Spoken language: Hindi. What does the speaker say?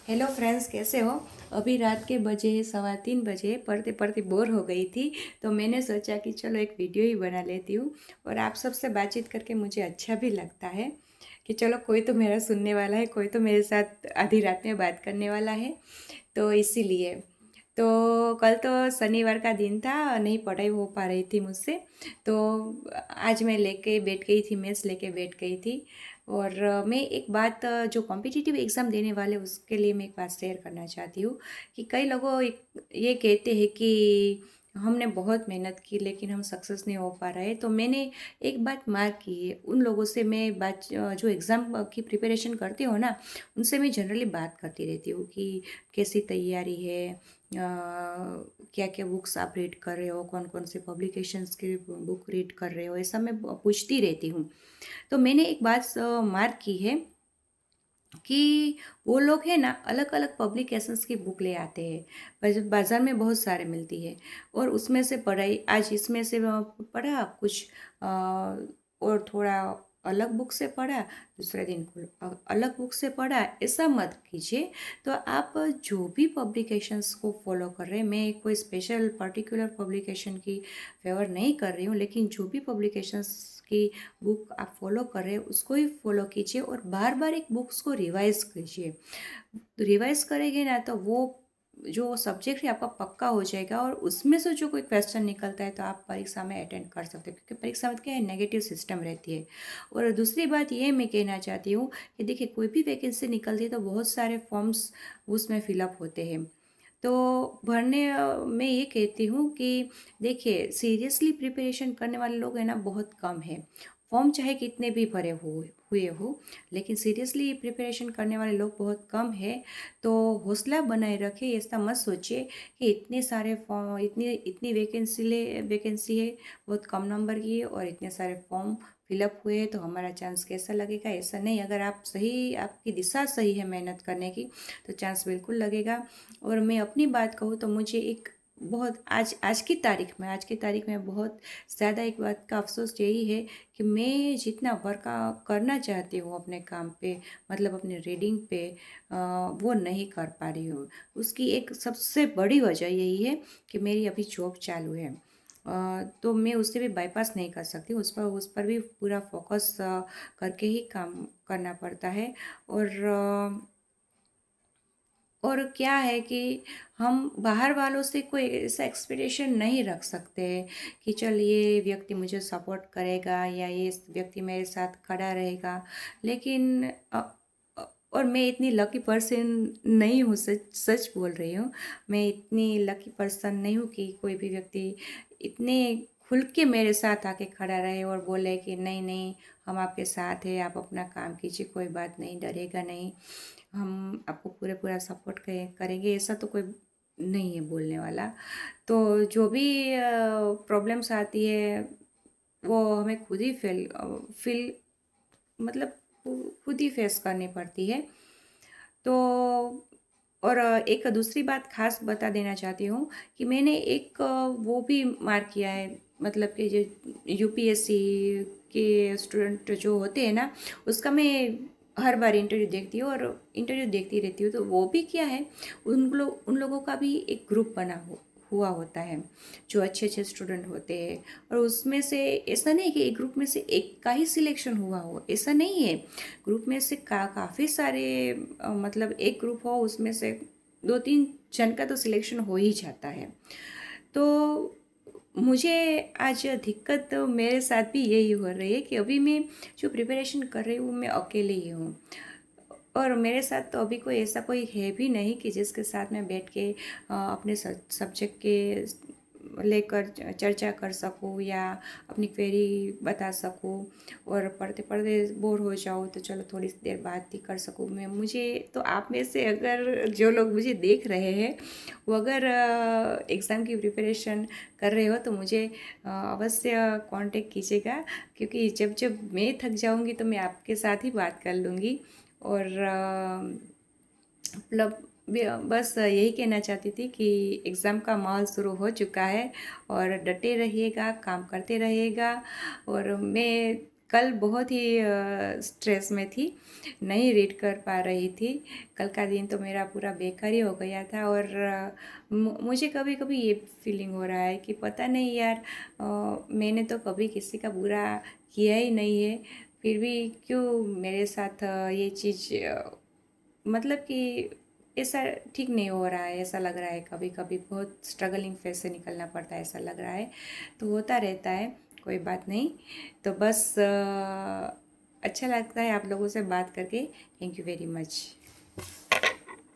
हेलो फ्रेंड्स, कैसे हो। अभी रात के बजे 3:15 पढ़ते पढ़ते बोर हो गई थी, तो मैंने सोचा कि चलो एक वीडियो ही बना लेती हूँ। और आप सबसे बातचीत करके मुझे अच्छा भी लगता है कि चलो कोई तो मेरा सुनने वाला है, कोई तो मेरे साथ आधी रात में बात करने वाला है। तो इसीलिए तो कल तो शनिवार का दिन था, नहीं पढ़ाई हो पा रही थी मुझसे। तो आज मैं लेके बैठ गई थी, मैथ्स लेके बैठ गई थी। और मैं एक बात, जो कॉम्पिटिटिव एग्ज़ाम देने वाले उसके लिए मैं एक बात शेयर करना चाहती हूँ कि कई लोगों ये कहते हैं कि हमने बहुत मेहनत की लेकिन हम सक्सेस नहीं हो पा रहे। तो मैंने एक बात मार्क की है, उन लोगों से मैं बात, जो एग्ज़ाम की प्रिपरेशन करती हो ना, उनसे मैं जनरली बात करती रहती हूँ कि कैसी तैयारी है, क्या क्या बुक्स आप रीड कर रहे हो, कौन कौन से पब्लिकेशंस की बुक रीड कर रहे हो, ऐसा मैं पूछती रहती हूँ। तो मैंने एक बात मार्क की है कि वो लोग हैं ना, अलग अलग पब्लिकेशंस की बुक ले आते हैं। बाज़ार में बहुत सारे मिलती है, और उसमें से पढ़ाई, आज इसमें से पढ़ा कुछ, और थोड़ा अलग बुक से पढ़ा, दूसरे दिन को अलग बुक से पढ़ा, ऐसा मत कीजिए। तो आप जो भी पब्लिकेशंस को फॉलो कर रहे हैं, मैं कोई स्पेशल पर्टिकुलर पब्लिकेशन की फेवर नहीं कर रही हूँ, लेकिन जो भी पब्लिकेशंस की बुक आप फॉलो कर रहे हैं उसको ही फॉलो कीजिए, और बार बार एक बुक्स को रिवाइज कीजिए। तो रिवाइज करेंगे ना, तो वो जो सब्जेक्ट है आपका पक्का हो जाएगा, और उसमें से जो कोई क्वेश्चन निकलता है तो आप परीक्षा में अटेंड कर सकते हो, क्योंकि परीक्षा में क्या है, नेगेटिव सिस्टम रहती है। और दूसरी बात ये मैं कहना चाहती हूँ कि देखिए, कोई भी वैकेंसी निकलती है तो बहुत सारे फॉर्म्स उसमें फिलअप होते हैं। तो भरने मैं ये कहती हूँ कि देखिए, सीरियसली प्रिपरेशन करने वाले लोग हैं ना, बहुत कम है। फॉर्म चाहे कितने भी भरे हुए हो, लेकिन सीरियसली प्रिपरेशन करने वाले लोग बहुत कम है। तो हौसला बनाए रखें, ऐसा मत सोचिए कि इतने सारे फॉर्म, इतनी इतनी वैकेंसी है, बहुत कम नंबर की है, और इतने सारे फॉर्म फिलअप हुए तो हमारा चांस कैसा लगेगा। ऐसा नहीं, अगर आप सही, आपकी दिशा सही है मेहनत करने की, तो चांस बिल्कुल लगेगा। और मैं अपनी बात कहूँ तो मुझे एक बहुत, आज की तारीख में बहुत ज़्यादा एक बात का अफसोस यही है कि मैं जितना वर्क करना चाहती हूँ अपने काम पे, मतलब अपने रीडिंग पे, वो नहीं कर पा रही हूँ। उसकी एक सबसे बड़ी वजह यही है कि मेरी अभी जॉब चालू है। तो मैं उससे भी बाईपास नहीं कर सकती, उस पर भी पूरा फोकस करके ही काम करना पड़ता है। और क्या है कि हम बाहर वालों से कोई ऐसा एक्सपेक्टेशन नहीं रख सकते कि चल ये व्यक्ति मुझे सपोर्ट करेगा या ये व्यक्ति मेरे साथ खड़ा रहेगा। लेकिन और मैं इतनी लकी पर्सन नहीं हूँ, सच सच बोल रही हूँ। मैं इतनी लकी पर्सन नहीं हूँ कि कोई भी व्यक्ति इतने खुल के मेरे साथ आके खड़ा रहे और बोले कि नहीं नहीं, हम आपके साथ हैं, आप अपना काम कीजिए, कोई बात नहीं, डरेगा नहीं, हम आपको पूरा सपोर्ट करेंगे, ऐसा तो कोई नहीं है बोलने वाला। तो जो भी प्रॉब्लम्स आती है, वो हमें खुद ही फील मतलब खुद ही फेस करनी पड़ती है। तो और एक दूसरी बात खास बता देना चाहती हूँ कि मैंने एक वो भी मार्क किया है, मतलब कि जो यूपीएससी के स्टूडेंट जो होते हैं ना, उसका मैं हर बार इंटरव्यू देखती हूँ और इंटरव्यू देखती रहती हूँ। तो वो भी क्या है, उन लोगों का भी एक ग्रुप हुआ होता है, जो अच्छे अच्छे स्टूडेंट होते हैं। और उसमें से ऐसा नहीं कि एक ग्रुप में से एक का ही सिलेक्शन हुआ हो, ऐसा नहीं है। ग्रुप में से काफ़ी सारे, मतलब एक ग्रुप हो उसमें से 2-3 जन का तो सिलेक्शन हो ही जाता है। तो मुझे आज दिक्कत तो मेरे साथ भी यही हो रही है कि अभी मैं जो प्रिपरेशन कर रही हूँ, मैं अकेले ही हूँ। और मेरे साथ तो अभी कोई ऐसा कोई है भी नहीं कि जिसके साथ मैं बैठ के अपने सब्जेक्ट के लेकर चर्चा कर सकूँ या अपनी क्वेरी बता सकूँ। और पढ़ते पढ़ते बोर हो जाऊँ तो चलो थोड़ी देर बात ही कर सकूँ मैं। मुझे तो आप में से अगर जो लोग मुझे देख रहे हैं, वो अगर एग्ज़ाम की प्रिपरेशन कर रहे हो तो मुझे अवश्य कांटेक्ट कीजिएगा, क्योंकि जब जब मैं थक जाऊँगी तो मैं आपके साथ ही बात कर लूँगी। और मतलब बस यही कहना चाहती थी कि एग्ज़ाम का माहौल शुरू हो चुका है, और डटे रहिएगा, काम करते रहिएगा। और मैं कल बहुत ही स्ट्रेस में थी, नहीं रीड कर पा रही थी। कल का दिन तो मेरा पूरा बेकार ही हो गया था। और मुझे कभी कभी ये फीलिंग हो रहा है कि पता नहीं यार, मैंने तो कभी किसी का बुरा किया ही नहीं है, फिर भी क्यों मेरे साथ ये चीज़, मतलब कि ऐसा ठीक नहीं हो रहा है। ऐसा लग रहा है कभी कभी बहुत स्ट्रगलिंग फेस से निकलना पड़ता है, ऐसा लग रहा है। तो होता रहता है, कोई बात नहीं। तो बस अच्छा लगता है आप लोगों से बात करके। Thank you very much.